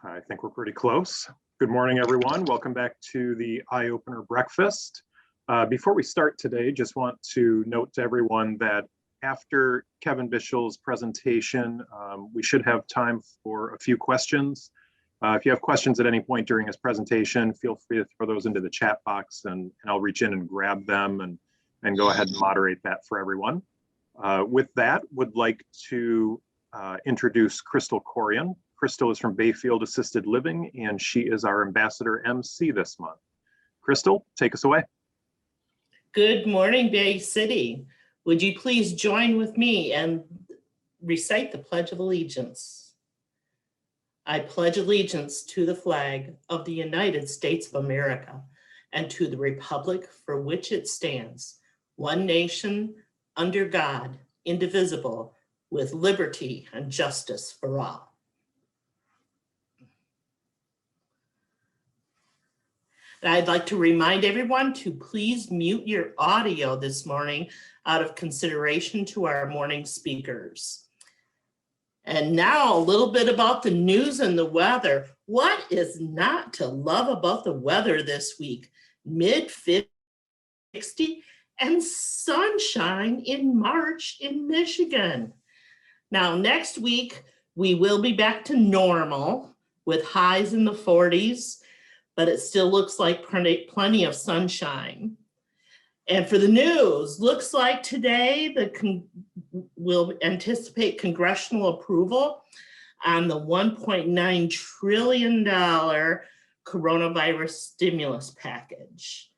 I think we're pretty close. Good morning, everyone. Welcome back to the Eye Opener Breakfast. Before we start today, just want to note to everyone that after Kevin Bischel's presentation, we should have time for a few questions. If you have questions at any point during his presentation, feel free to throw those into the chat box and I'll reach in and grab them and go ahead and moderate that for everyone. With that, would like to introduce Crystal Corian. Crystal is from Bayfield Assisted Living, and she is our Ambassador MC this month. Crystal, take us away. Good morning, Bay City. Would you please join with me and recite the Pledge of Allegiance? I pledge allegiance to the flag of the United States of America and to the republic for which it stands, one nation, under God, indivisible, with liberty and justice for all. And I'd like to remind everyone to please mute your audio this morning out of consideration to our morning speakers. And now a little bit about the news and the weather. What is not to love about the weather this week? Mid-60 and sunshine in March in Michigan. Now next week, we will be back to normal with highs in the 40s. But it still looks like plenty of sunshine. And for the news, looks like today we'll anticipate congressional approval on the $1.9 trillion coronavirus stimulus package.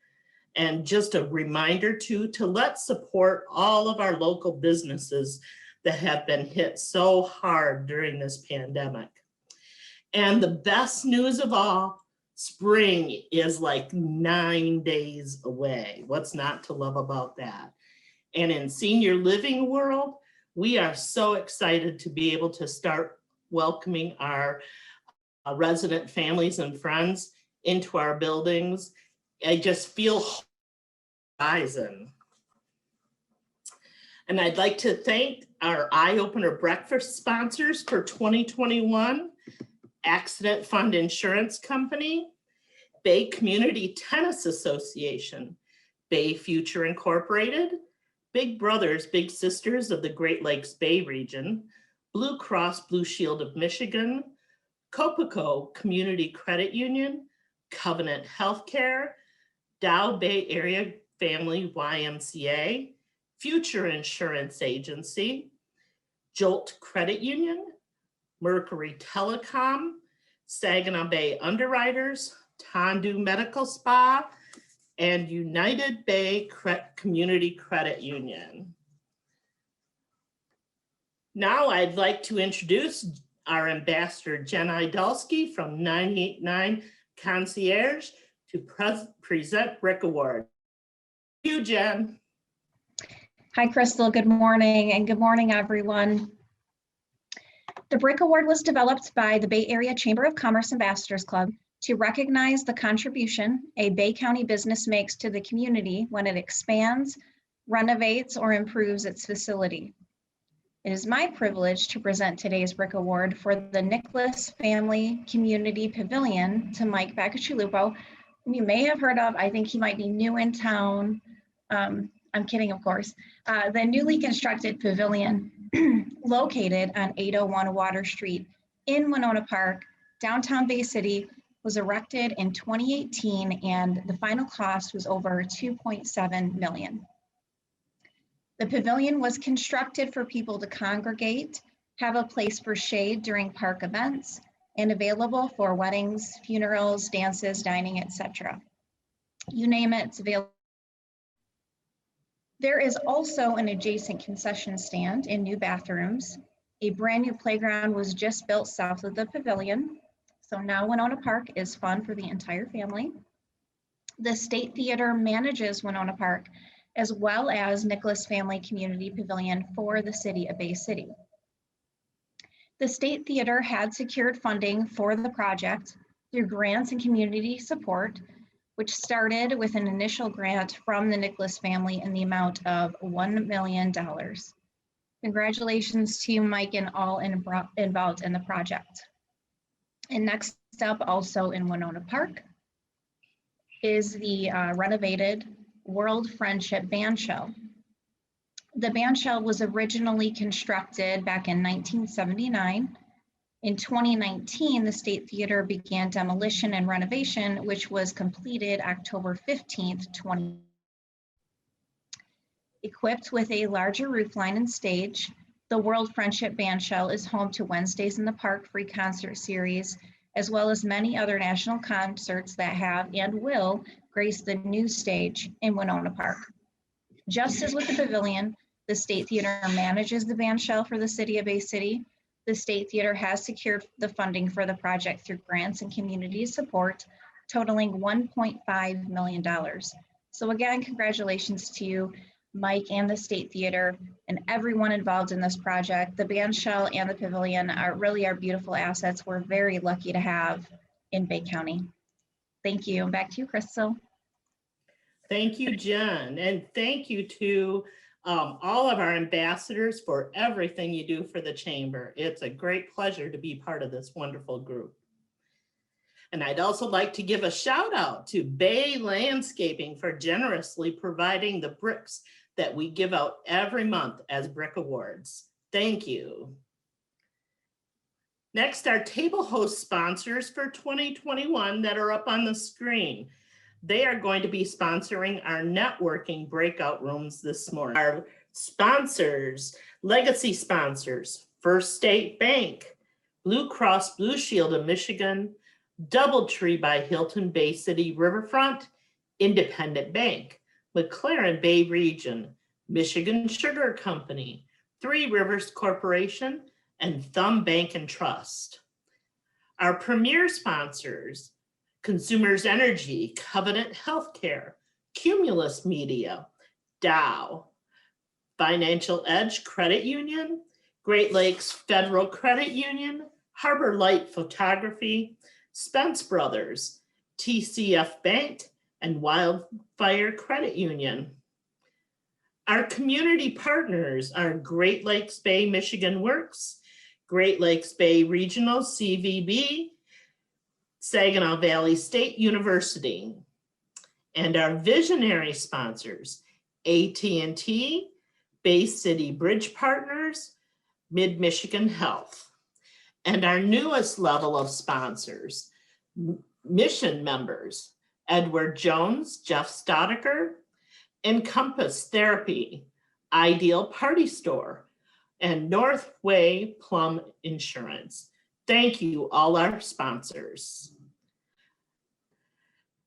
And just a reminder to let's support all of our local businesses that have been hit so hard during this pandemic. And the best news of all, spring is like 9 days away. What's not to love about that? And in senior living world, we are so excited to be able to start welcoming our resident families and friends into our buildings. I just feel horizon. And I'd like to thank our Eye Opener Breakfast sponsors for 2021. Accident Fund Insurance Company, Bay Community Tennis Association, Bay Future Incorporated, Big Brothers Big Sisters of the Great Lakes Bay region, Blue Cross Blue Shield of Michigan, Copaco Community Credit Union, Covenant Healthcare, Dow Bay Area Family YMCA, Future Insurance Agency, Jolt Credit Union, Mercury Telecom, Saginaw Bay Underwriters, Tondu Medical Spa, and United Bay Community Credit Union. Now I'd like to introduce our Ambassador Jen Idalski from 989 Concierge to present BRIC Award. Thank you, Jen. Hi, Crystal. Good morning, and good morning, everyone. The BRIC Award was developed by the Bay Area Chamber of Commerce Ambassadors Club to recognize the contribution a Bay County business makes to the community when it expands, renovates, or improves its facility. It is my privilege to present today's BRIC Award for the Nicholas Family Community Pavilion to Mike Bakashilupo, whom you may have heard of. I think he might be new in town. I'm kidding, of course. The newly constructed pavilion located on 801 Water Street in Winona Park, downtown Bay City, was erected in 2018 and the final cost was over $2.7 million. The pavilion was constructed for people to congregate, have a place for shade during park events, and available for weddings, funerals, dances, dining, etc. You name it, it's available. There is also an adjacent concession stand and new bathrooms. A brand new playground was just built south of the pavilion. So now Winona Park is fun for the entire family. The State Theater manages Winona Park, as well as Nicholas Family Community Pavilion for the city of Bay City. The State Theater had secured funding for the project through grants and community support, which started with an initial grant from the Nicholas family in the amount of $1 million. Congratulations to Mike and all involved in the project. And next up, also in Winona Park, is the renovated World Friendship Bandshell. The bandshell was originally constructed back in 1979. In 2019, the State Theater began demolition and renovation, which was completed October 15th, 2020. Equipped with a larger roofline and stage, the World Friendship Bandshell is home to Wednesdays in the Park free concert series, as well as many other national concerts that have and will grace the new stage in Winona Park. Just as with the Pavilion, the State Theater manages the bandshell for the City of Bay City. The State Theater has secured the funding for the project through grants and community support, totaling $1.5 million. So again, congratulations to you, Mike, and the State Theater, and everyone involved in this project. The bandshell and the Pavilion are really our beautiful assets we're very lucky to have in Bay County. Thank you, and back to you, Crystal. Thank you, Jen, and thank you to all of our ambassadors for everything you do for the Chamber. It's a great pleasure to be part of this wonderful group. And I'd also like to give a shout out to Bay Landscaping for generously providing the bricks that we give out every month as Brick Awards. Thank you. Next, our table host sponsors for 2021 that are up on the screen. They are going to be sponsoring our networking breakout rooms this morning. Our sponsors, legacy sponsors, First State Bank, Blue Cross Blue Shield of Michigan, Doubletree by Hilton Bay City Riverfront, Independent Bank, McLaren Bay Region, Michigan Sugar Company, Three Rivers Corporation, and Thumb Bank and Trust. Our premier sponsors, Consumers Energy, Covenant Healthcare, Cumulus Media, Dow, Financial Edge Credit Union, Great Lakes Federal Credit Union, Harbor Light Photography, Spence Brothers, TCF Bank, and Wildfire Credit Union. Our community partners are Great Lakes Bay Michigan Works, Great Lakes Bay Regional CVB, Saginaw Valley State University, and our visionary sponsors, AT&T, Bay City Bridge Partners, Mid-Michigan Health, and our newest level of sponsors, mission members, Edward Jones, Jeff Stodiker, Encompass Therapy, Ideal Party Store, and Northway Plum Insurance. Thank you, all our sponsors.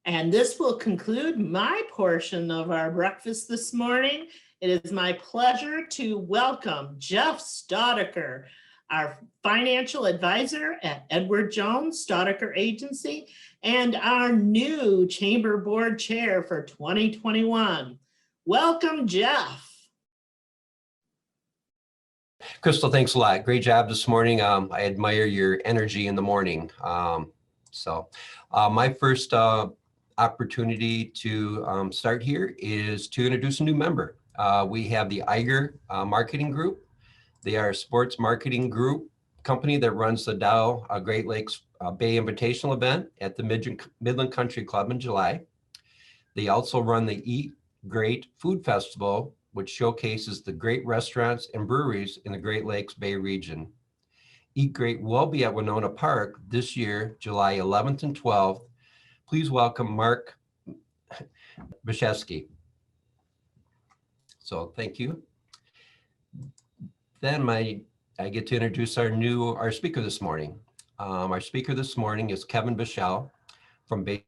And this will conclude my portion of our breakfast this morning. It is my pleasure to welcome Jeff Stodiker, our financial advisor at Edward Jones Stodiker Agency, and our new Chamber Board Chair for 2021. Welcome, Jeff. Crystal, thanks a lot. Great job this morning. I admire your energy in the morning. My first opportunity to start here is to introduce a new member. We have the Iger Marketing Group. They are a sports marketing group company that runs the Dow Great Lakes Bay Invitational event at the Midland Country Club in July. They also run the Eat Great Food Festival, which showcases the great restaurants and breweries in the Great Lakes Bay region. Eat Great will be at Winona Park this year, July 11th and 12th. Please welcome Mark Bishesky. So thank you. Then I get to introduce our speaker this morning. Our speaker this morning is Kevin Bischel from Bay.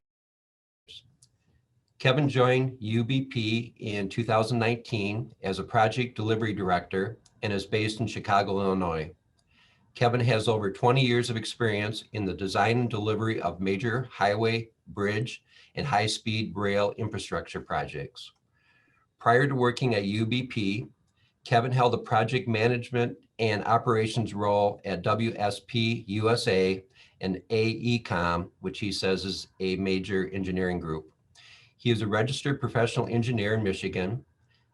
Kevin joined UBP in 2019 as a project delivery director and is based in Chicago, Illinois. Kevin has over 20 years of experience in the design and delivery of major highway, bridge, and high-speed rail infrastructure projects. Prior to working at UBP, Kevin held a project management and operations role at WSP USA and AECOM, which he says is a major engineering group. He is a registered professional engineer in Michigan.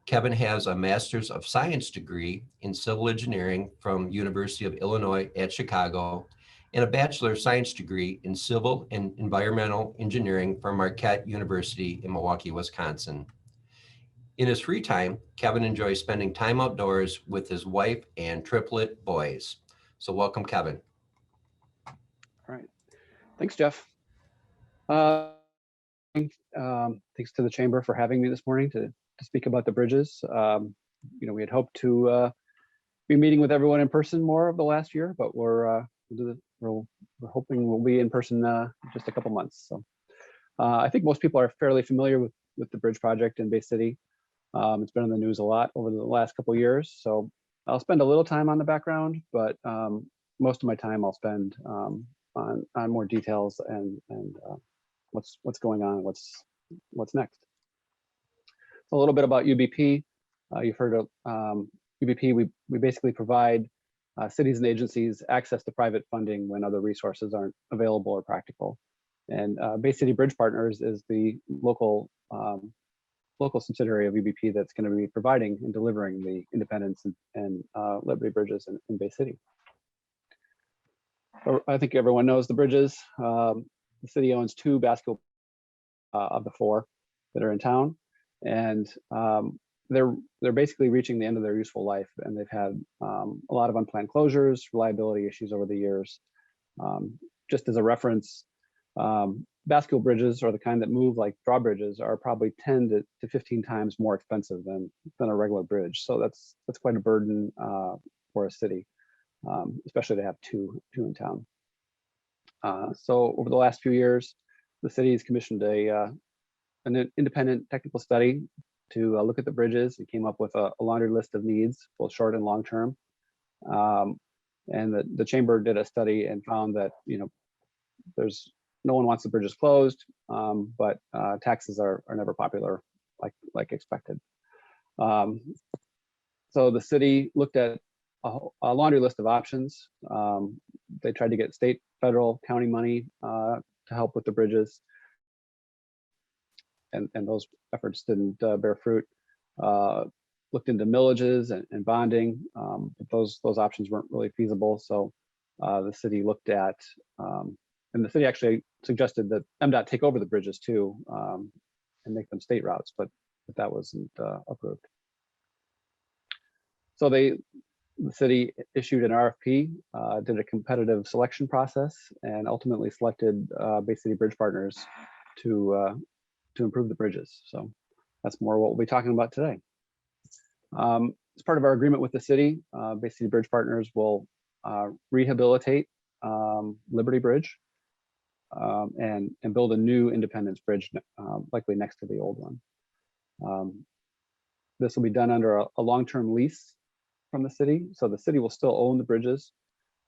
Kevin has a Master's of Science degree in Civil Engineering from University of Illinois at Chicago and a Bachelor of Science degree in Civil and Environmental Engineering from Marquette University in Milwaukee, Wisconsin. In his free time, Kevin enjoys spending time outdoors with his wife and triplet boys. So welcome, Kevin. All right. Thanks, Jeff. Thanks to the Chamber for having me this morning to speak about the bridges. We had hoped to be meeting with everyone in person more of the last year, but we're hoping we'll be in person just a couple months. So I think most people are fairly familiar with the bridge project in Bay City. It's been in the news a lot over the last couple of years, so I'll spend a little time on the background, but most of my time I'll spend on more details and what's going on, what's next. So a little bit about UBP. You've heard of UBP. We basically provide cities and agencies access to private funding when other resources aren't available or practical. And Bay City Bridge Partners is the local subsidiary of UBP that's going to be providing and delivering the Independence and Liberty bridges in Bay City. So I think everyone knows the bridges. The city owns 2 basketball of the 4 that are in town, and they're basically reaching the end of their useful life, and they've had a lot of unplanned closures, reliability issues over the years. Just as a reference, basketball bridges, or the kind that move like drawbridges, are probably 10 to 15 times more expensive than a regular bridge. So that's quite a burden for a city, especially to have two in town. So over the last few years, the city has commissioned an independent technical study to look at the bridges and came up with a laundry list of needs, both short and long term. And the chamber did a study and found that no one wants the bridges closed, but taxes are never popular like expected. So the city looked at a laundry list of options. They tried to get state, federal, county money to help with the bridges, and those efforts didn't bear fruit. Looked into millages and bonding, but those options weren't really feasible. So the city looked at, and the city actually suggested that MDOT take over the bridges too, and make them state routes, but that wasn't approved. So the city issued an RFP, did a competitive selection process, and ultimately selected Bay City Bridge Partners to improve the bridges. So that's more what we'll be talking about today. As part of our agreement with the city, Bay City Bridge Partners will rehabilitate Liberty Bridge and build a new Independence Bridge, likely next to the old one. This will be done under a long-term lease from the city. So the city will still own the bridges,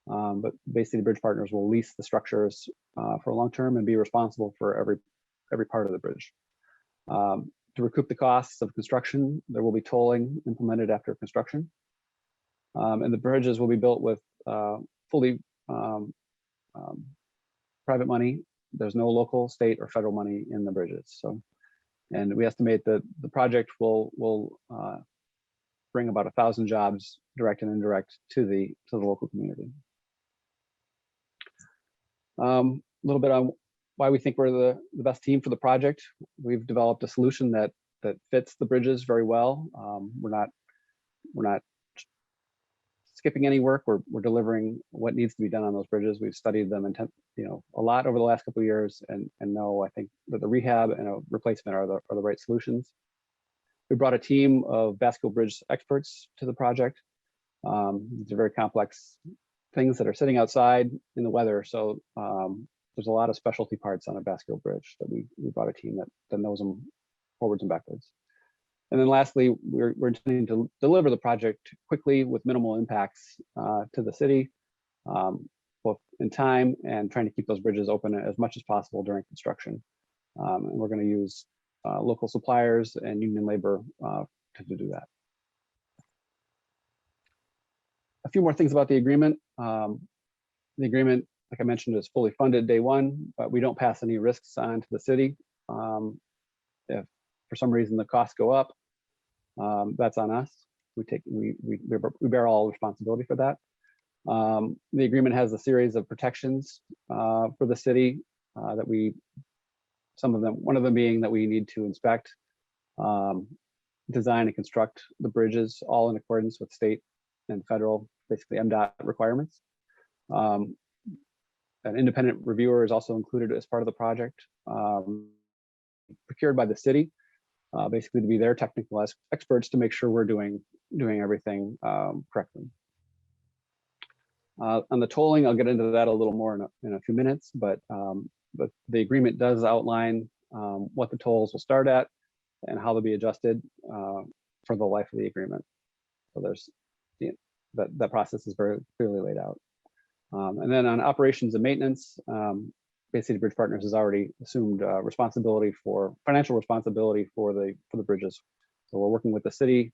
but Bay City Bridge Partners will lease the structures for a long term and be responsible for every part of the bridge. To recoup the costs of construction, there will be tolling implemented after construction. And the bridges will be built with fully private money. There's no local, state, or federal money in the bridges. So, and we estimate that the project will bring about 1,000 jobs, direct and indirect, to the local community. A little bit on why we think we're the best team for the project. We've developed a solution that fits the bridges very well. We're not skipping any work. We're delivering what needs to be done on those bridges. We've studied them a lot over the last couple of years, and know, I think, that the rehab and a replacement are the right solutions. We brought a team of basketball bridge experts to the project. These are very complex things that are sitting outside in the weather. So there's a lot of specialty parts on a basketball bridge that we brought a team that knows them forwards and backwards. And then lastly, we're intending to deliver the project quickly with minimal impacts to the city, both in time and trying to keep those bridges open as much as possible during construction. And we're going to use local suppliers and union labor to do that. A few more things about the agreement. The agreement, like I mentioned, is fully funded day one, but we don't pass any risks on to the city. If for some reason the costs go up, that's on us. We bear all responsibility for that. The agreement has a series of protections for the city that one of them being that we need to inspect, design and construct the bridges, all in accordance with state and federal, basically MDOT requirements. An independent reviewer is also included as part of the project, procured by the city, basically to be their technical experts to make sure we're doing everything correctly. On the tolling, I'll get into that a little more in a few minutes, but the agreement does outline what the tolls will start at and how they'll be adjusted for the life of the agreement. So there's that process is very clearly laid out. And then on operations and maintenance, Bay City Bridge Partners has already assumed financial responsibility for the bridges. So we're working with the city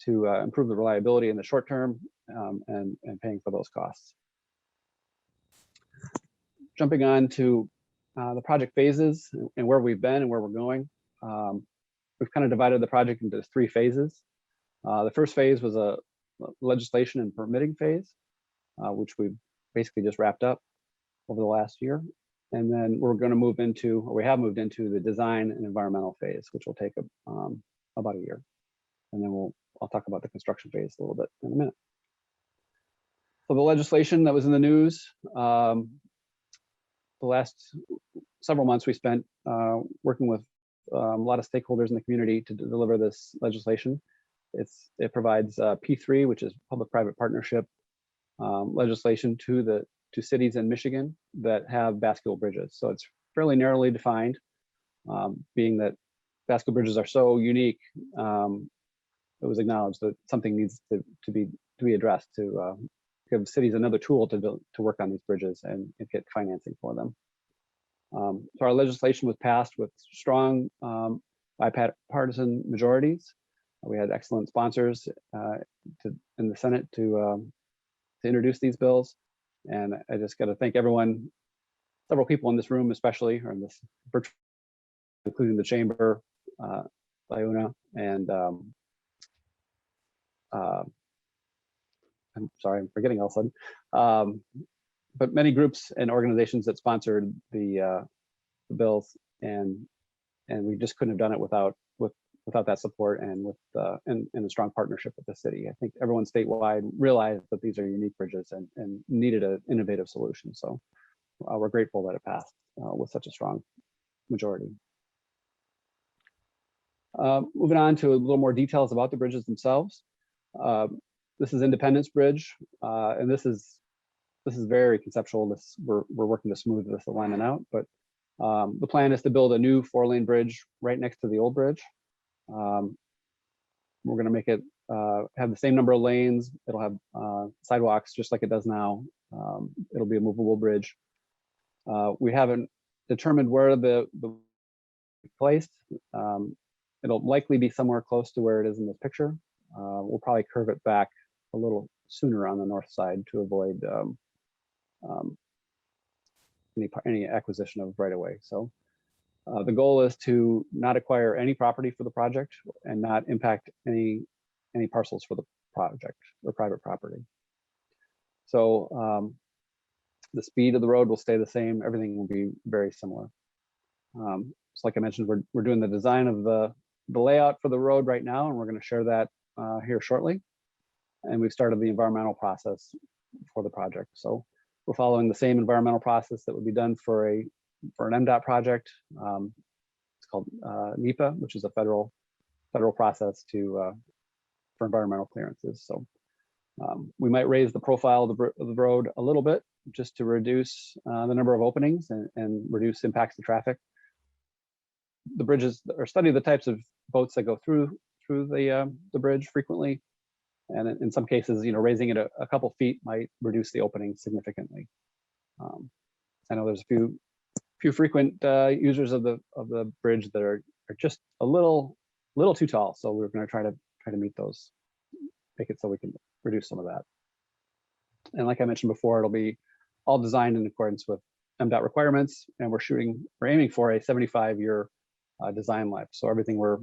to improve the reliability in the short term and paying for those costs. Jumping on to the project phases and where we've been and where we're going. We've kind of divided the project into 3 phases. The first phase was a legislation and permitting phase, which we basically just wrapped up over the last year. And then we're going to move into, or we have moved into, the design and environmental phase, which will take about a year. And then I'll talk about the construction phase a little bit in a minute. So the legislation that was in the news, the last several months we spent working with a lot of stakeholders in the community to deliver this legislation. It provides P3, which is public-private partnership legislation to cities in Michigan that have bascule bridges. So it's fairly narrowly defined, being that bascule bridges are so unique. It was acknowledged that something needs to be addressed to give cities another tool to work on these bridges and get financing for them. So our legislation was passed with strong bipartisan majorities. We had excellent sponsors in the Senate to introduce these bills. And I just got to thank everyone, several people in this room, especially, or in this virtual, including the chamber, Liuna, and I'm sorry, I'm forgetting all of a sudden. But many groups and organizations that sponsored the bills, and we just couldn't have done it without that support and with and a strong partnership with the city. I think everyone statewide realized that these are unique bridges and needed an innovative solution. So we're grateful that it passed with such a strong majority. Moving on to a little more details about the bridges themselves. This is Independence Bridge, and this is very conceptual. We're working to smooth this alignment out, but the plan is to build a new 4-lane bridge right next to the old bridge. We're going to make it have the same number of lanes. It'll have sidewalks just like it does now. It'll be a movable bridge. We haven't determined where the placed. It'll likely be somewhere close to where it is in this picture. We'll probably curve it back a little sooner on the north side to avoid any acquisition of right of way. So the goal is to not acquire any property for the project and not impact any parcels for the project or private property. So the speed of the road will stay the same. Everything will be very similar. So like I mentioned, we're doing the design of the layout for the road right now, and we're going to share that here shortly. And we've started the environmental process for the project. So we're following the same environmental process that would be done for an MDOT project. It's called NEPA, which is a federal process for environmental clearances. So we might raise the profile of the road a little bit just to reduce the number of openings and reduce impacts to traffic. The bridges or study the types of boats that go through the bridge frequently. And in some cases, raising it a couple feet might reduce the opening significantly. I know there's a few frequent users of the bridge that are just a little too tall. So we're going to try to meet those, make it so we can reduce some of that. And like I mentioned before, it'll be all designed in accordance with MDOT requirements, and we're aiming for a 75-year design life. So everything we're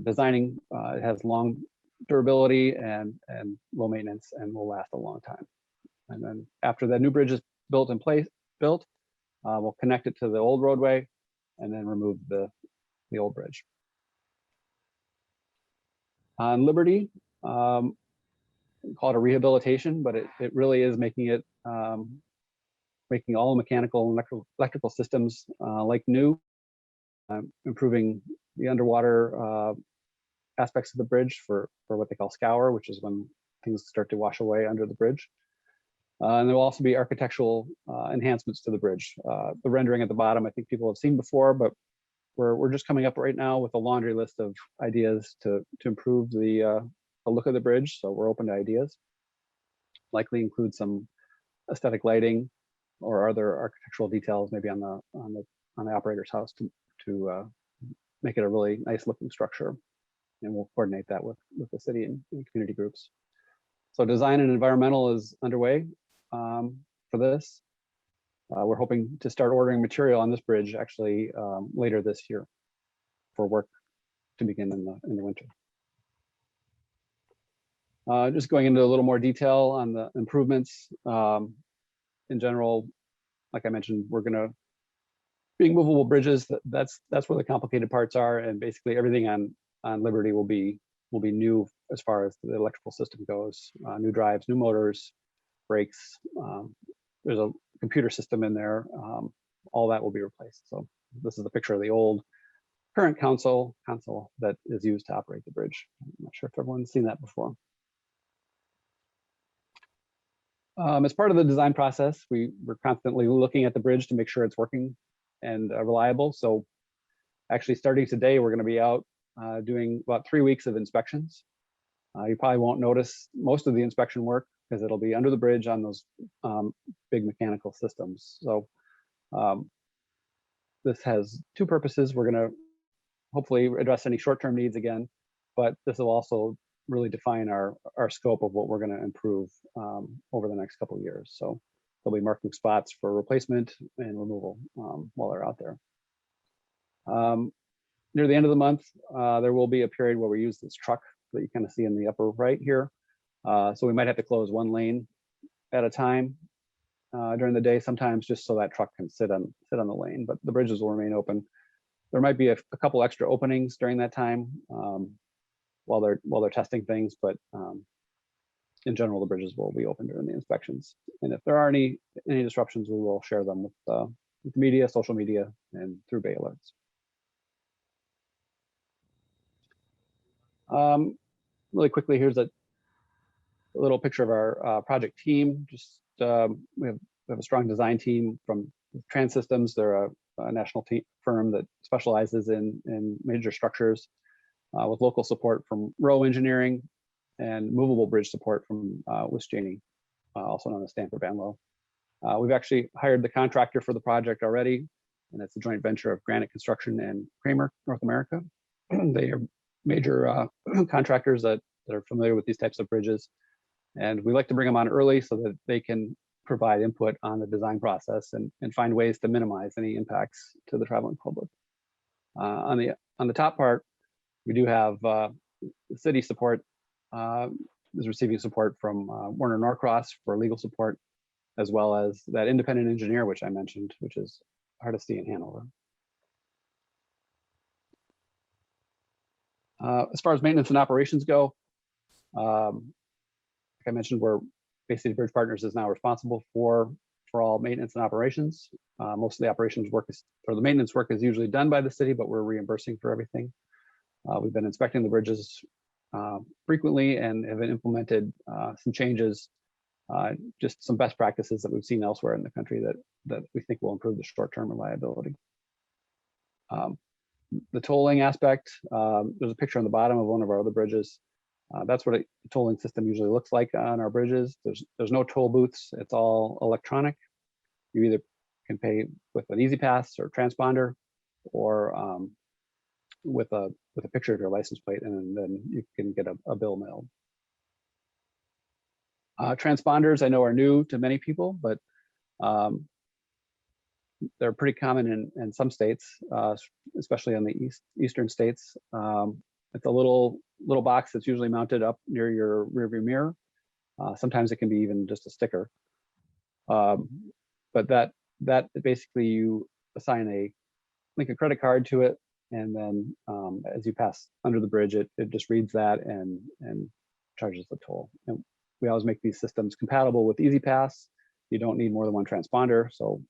designing, it has long durability and low maintenance, and will last a long time. And then after that new bridge is built, we'll connect it to the old roadway and then remove the old bridge. On Liberty, call it a rehabilitation, but it really is making all mechanical and electrical systems like new, improving the underwater aspects of the bridge for what they call scour, which is when things start to wash away under the bridge. And there will also be architectural enhancements to the bridge. The rendering at the bottom, I think people have seen before, but we're just coming up right now with a laundry list of ideas to improve the look of the bridge. So we're open to ideas. Likely include some aesthetic lighting or other architectural details, maybe on the operator's house to make it a really nice looking structure. And we'll coordinate that with the city and community groups. So design and environmental is underway for this. We're hoping to start ordering material on this bridge actually later this year for work to begin in the winter. Just going into a little more detail on the improvements. In general, like I mentioned, we're going to being movable bridges. That's where the complicated parts are, and basically everything on Liberty will be new as far as the electrical system goes. New drives, new motors, brakes. There's a computer system in there. All that will be replaced. So this is a picture of the old current console that is used to operate the bridge. I'm not sure if everyone's seen that before. As part of the design process, we're constantly looking at the bridge to make sure it's working and reliable. So actually starting today, we're going to be out doing about 3 weeks of inspections. You probably won't notice most of the inspection work because it'll be under the bridge on those big mechanical systems. So this has two purposes. We're going to hopefully address any short-term needs again, but this will also really define our scope of what we're going to improve over the next couple of years. So there'll be marking spots for replacement and removal while they're out there. Near the end of the month, there will be a period where we use this truck that you kind of see in the upper right here. So we might have to close one lane at a time during the day, sometimes just so that truck can sit on the lane, but the bridges will remain open. There might be a couple extra openings during that time while they're testing things, but in general, the bridges will be open during the inspections. And if there are any disruptions, we will share them with the media, social media, and through Bay Alerts. Really quickly, here's a little picture of our project team. Just we have a strong design team from Trans Systems. They're a national firm that specializes in major structures with local support from Rowe Engineering and movable bridge support from Wisjani, also known as Stanford Van Lowe. We've actually hired the contractor for the project already, and it's a joint venture of Granite Construction and Kramer North America. They are major contractors that are familiar with these types of bridges, and we like to bring them on early so that they can provide input on the design process and find ways to minimize any impacts to the traveling public. On the top part, we do have the city support is receiving support from Warner Norcross for legal support, as well as that independent engineer, which I mentioned, which is Hardesty in Hanover. As far as maintenance and operations go, like I mentioned, Bay City Bridge Partners is now responsible for all maintenance and operations. Most of the operations work the maintenance work is usually done by the city, but we're reimbursing for everything. We've been inspecting the bridges frequently and have implemented some changes, just some best practices that we've seen elsewhere in the country that we think will improve the short-term reliability. The tolling aspect, there's a picture on the bottom of one of our other bridges. That's what a tolling system usually looks like on our bridges. There's no toll booths. It's all electronic. You either can pay with an Easy Pass or transponder, or with a picture of your license plate, and then you can get a bill mailed. Transponders I know are new to many people, but they're pretty common in some states, especially in the eastern states. It's a little little box that's usually mounted up near your rearview mirror. Sometimes it can be even just a sticker. But that basically you assign link a credit card to it, and then as you pass under the bridge, it just reads that and charges the toll. And we always make these systems compatible with EasyPass. You don't need more than one transponder. So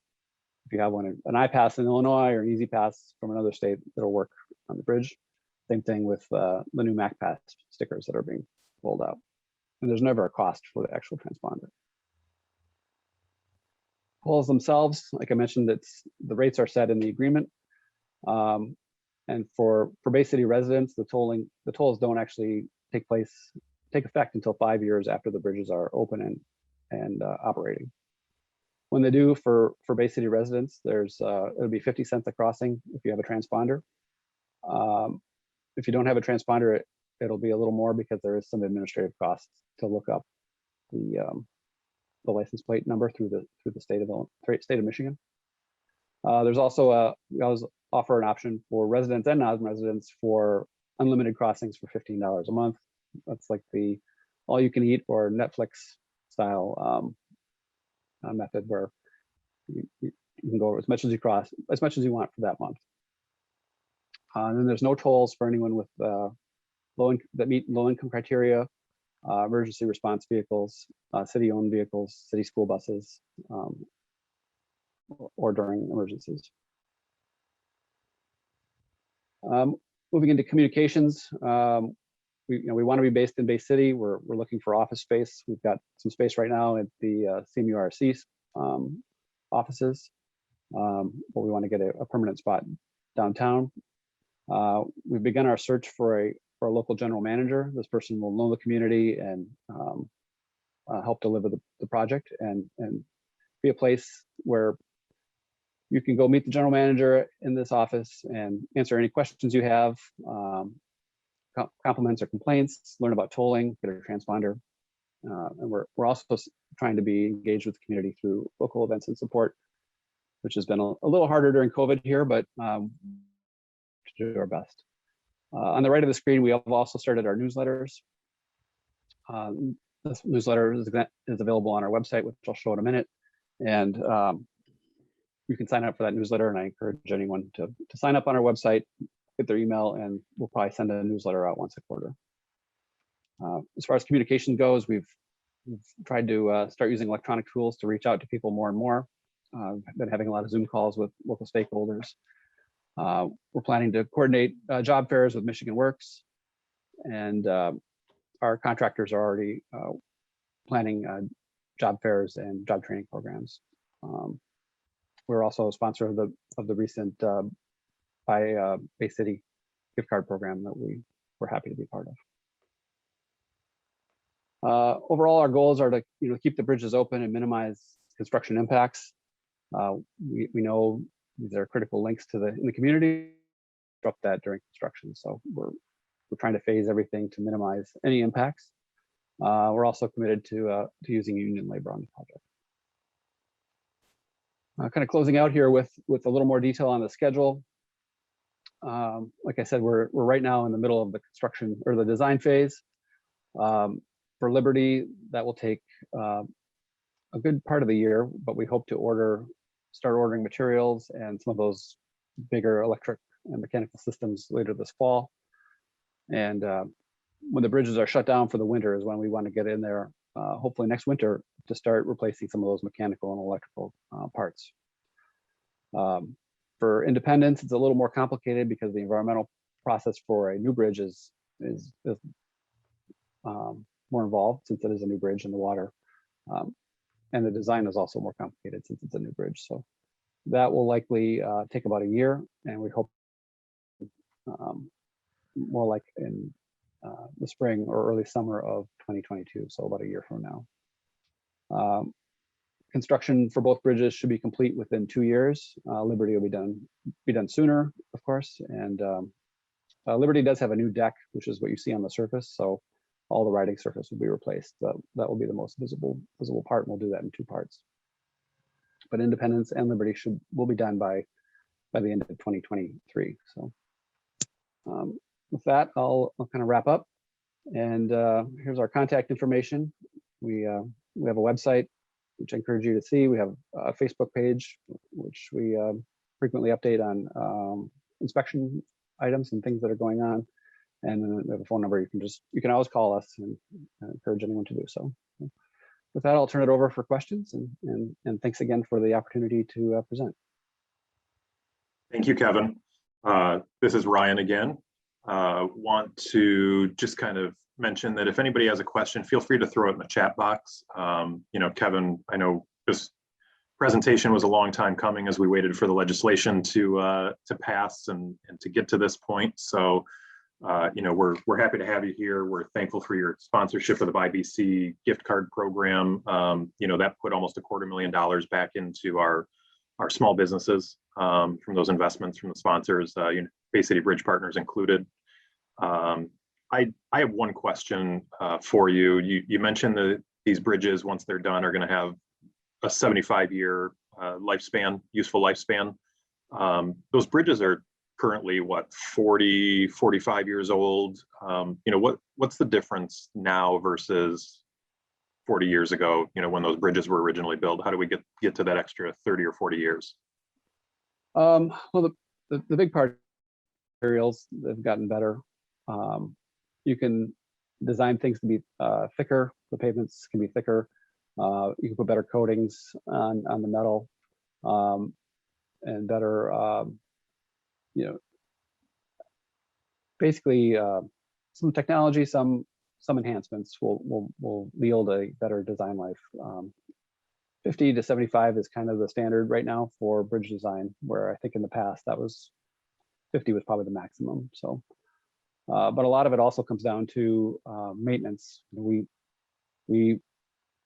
if you have an iPass in Illinois or an EasyPass from another state, it'll work on the bridge. Same thing with the new MacPass stickers that are being rolled out. And there's never a cost for the actual transponder. Tolls themselves, like I mentioned, the rates are set in the agreement. And for Bay City residents, the tolls don't actually take effect until 5 years after the bridges are open and operating. When they do for Bay City residents, it'll be 50 cents a crossing if you have a transponder. If you don't have a transponder, it'll be a little more because there is some administrative costs to look up the license plate number through the state of Michigan. There's also we always offer an option for residents and non-residents for unlimited crossings for $15 a month. That's like the all-you-can-eat or Netflix style method where you can go as much as you want for that month. And then there's no tolls for anyone with that meet low-income criteria, emergency response vehicles, city-owned vehicles, city school buses, or during emergencies. Moving into communications, we want to be based in Bay City. We're looking for office space. We've got some space right now at the CMURC offices, but we want to get a permanent spot downtown. We've begun our search for a local general manager. This person will know the community and help deliver the project and be a place where you can go meet the general manager in this office and answer any questions you have, compliments or complaints, learn about tolling, get a transponder. And we're also trying to be engaged with the community through local events and support, which has been a little harder during COVID here, but to do our best. On the right of the screen, we have also started our newsletters. This newsletter is available on our website, which I'll show in a minute. And you can sign up for that newsletter, and I encourage anyone to sign up on our website, get their email, and we'll probably send a newsletter out once a quarter. As far as communication goes, we've tried to start using electronic tools to reach out to people more and more. I've been having a lot of Zoom calls with local stakeholders. We're planning to coordinate job fairs with Michigan Works, and our contractors are already planning job fairs and job training programs. We're also a sponsor of the recent Bay City gift card program that we're happy to be part of. Overall, our goals are to keep the bridges open and minimize construction impacts. We know these are critical links in the community. Disrupt that during construction, so we're trying to phase everything to minimize any impacts. We're also committed to using union labor on the project. Kind of closing out here with a little more detail on the schedule. Like I said, we're right now in the middle of the construction or the design phase. For Liberty, that will take a good part of the year, but we hope to start ordering materials and some of those bigger electric and mechanical systems later this fall. And when the bridges are shut down for the winter is when we want to get in there, hopefully next winter, to start replacing some of those mechanical and electrical parts. For Independence, it's a little more complicated because the environmental process for a new bridge is more involved since it is a new bridge in the water. And the design is also more complicated since it's a new bridge. So that will likely take about a year, and we hope more like in the spring or early summer of 2022, so about a year from now. Construction for both bridges should be complete within 2 years. Liberty will be done sooner, of course, and Liberty does have a new deck, which is what you see on the surface. So all the riding surface will be replaced. That will be the most visible part, and we'll do that in 2 parts. But Independence and Liberty will be done by the end of 2023. So with that, I'll kind of wrap up And here's our contact information. We have a website, which I encourage you to see. We have a Facebook page, which we frequently update on inspection items and things that are going on. And then we have a phone number. You can always call us, and I encourage anyone to do so. With that, I'll turn it over for questions, and thanks again for the opportunity to present. Thank you, Kevin. This is Ryan again. Want to just kind of mention that if anybody has a question, feel free to throw it in the chat box. Kevin, I know this presentation was a long time coming as we waited for the legislation to pass and to get to this point. So, we're happy to have you here. We're thankful for your sponsorship of the BIBC gift card program. That put almost $250,000 back into our small businesses from those investments from the sponsors, Bay City Bridge Partners included. I have one question for you. You mentioned that these bridges, once they're done, are going to have a 75-year lifespan, useful lifespan. Those bridges are currently, what, 40, 45 years old? What's the difference now versus 40 years ago, when those bridges were originally built? How do we get to that extra 30 or 40 years? Well, the big part materials have gotten better. You can design things to be thicker. The pavements can be thicker. You can put better coatings on the metal, and better, basically some technology, some enhancements will yield a better design life. 50 to 75 is kind of the standard right now for bridge design, where I think in the past 50 was probably the maximum. So, but a lot of it also comes down to maintenance. We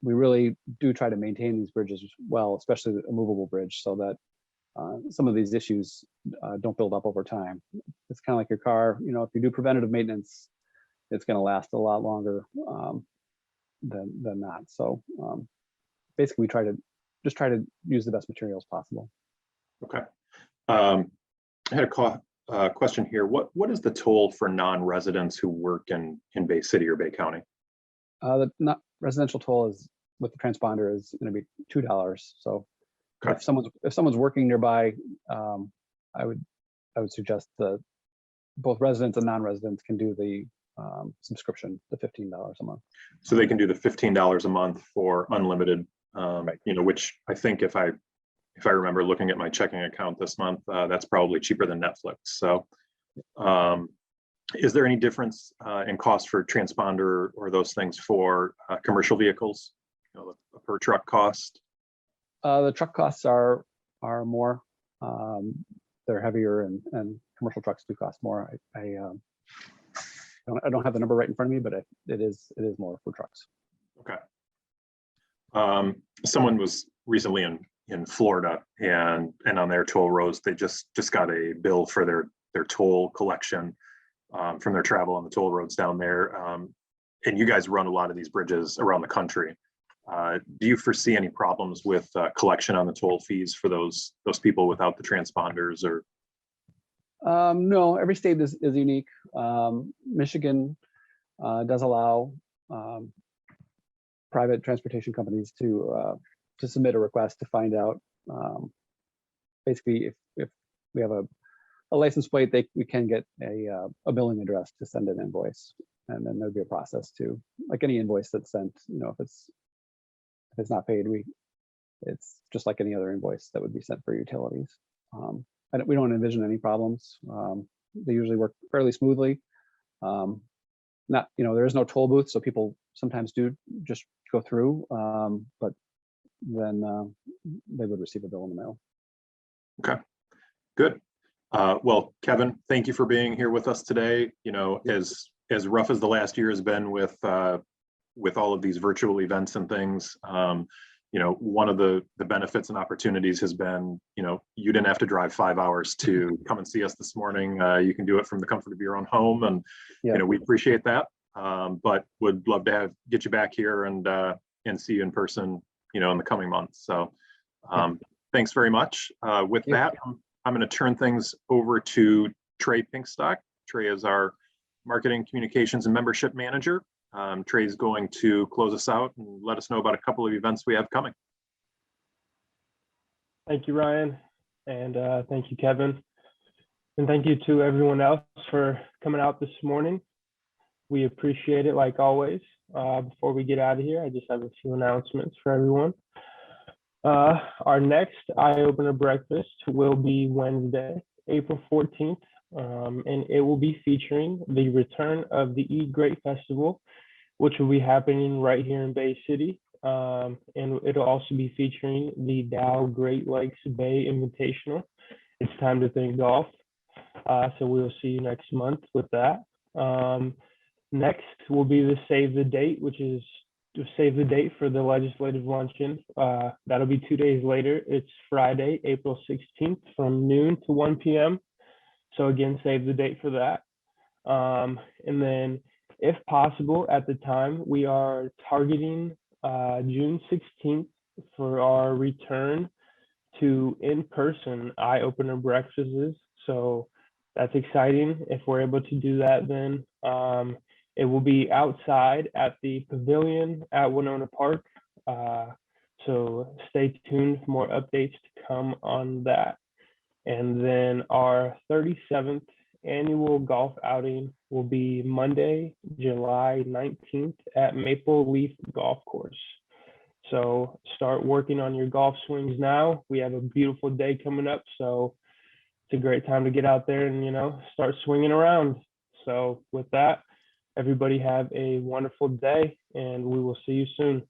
really do try to maintain these bridges well, especially a movable bridge, so that some of these issues don't build up over time. It's kind of like your car. If you do preventative maintenance, it's going to last a lot longer than not. So basically, we try to use the best materials possible. Okay. I had a question here. What is the toll for non-residents who work in Bay City or Bay County? The not residential toll is with the transponder is going to be $2. So okay. If someone's working nearby, I would suggest that both residents and non-residents can do the subscription, the $15 a month. So they can do the $15 a month for unlimited, right. Which I think if I remember looking at my checking account this month, that's probably cheaper than Netflix. So is there any difference in cost for transponder or those things for commercial vehicles, the per truck cost? The truck costs are more. They're heavier, and commercial trucks do cost more. I don't have the number right in front of me, but it is more for trucks. Okay. Someone was recently in Florida, and on their toll roads, they just got a bill for their toll collection from their travel on the toll roads down there. And you guys run a lot of these bridges around the country. Do you foresee any problems with collection on the toll fees for those people without the transponders? Or no, every state is unique. Michigan does allow private transportation companies to submit a request to find out. Basically, if we have a license plate, we can get a billing address to send an invoice, and then there'd be a process to, like any invoice that's sent. If it's not paid, it's just like any other invoice that would be sent for utilities. We don't envision any problems. They usually work fairly smoothly. There is no toll booth, so people sometimes do just go through, but then they would receive a bill in the mail. Okay, good. Well, Kevin, thank you for being here with us today. As rough as the last year has been with all of these virtual events and things, one of the benefits and opportunities has been, you didn't have to drive 5 hours to come and see us this morning. You can do it from the comfort of your own home, and we appreciate that. But would love to get you back here and see you in person, in the coming months. So thanks very much. With that, I'm going to turn things over to Trey Pinkstock. Trey is our Marketing, Communications, and Membership Manager. Trey's going to close us out and let us know about a couple of events we have coming. Thank you, Ryan, and thank you, Kevin. And thank you to everyone else for coming out this morning. We appreciate it like always. Before we get out of here, I just have a few announcements for everyone. Our next Eye Opener Breakfast will be Wednesday, April 14th, and it will be featuring the return of the Eat Great Festival, which will be happening right here in Bay City. And it'll also be featuring the Dow Great Lakes Bay Invitational. It's time to think golf. So we'll see you next month with that. Next will be the Save the Date, which is to save the date for the legislative luncheon. That'll be 2 days later. It's Friday, April 16th from noon to 1 p.m. So again, save the date for that. And then if possible at the time, we are targeting June 16th for our return to in-person Eye Opener breakfasts. So that's exciting. If we're able to do that, then it will be outside at the Pavilion at Winona Park. So stay tuned for more updates to come on that. And then our 37th annual golf outing will be Monday, July 19th at Maple Leaf Golf Course. So start working on your golf swings now. We have a beautiful day coming up, so it's a great time to get out there and, start swinging around. So with that, everybody have a wonderful day, and we will see you soon.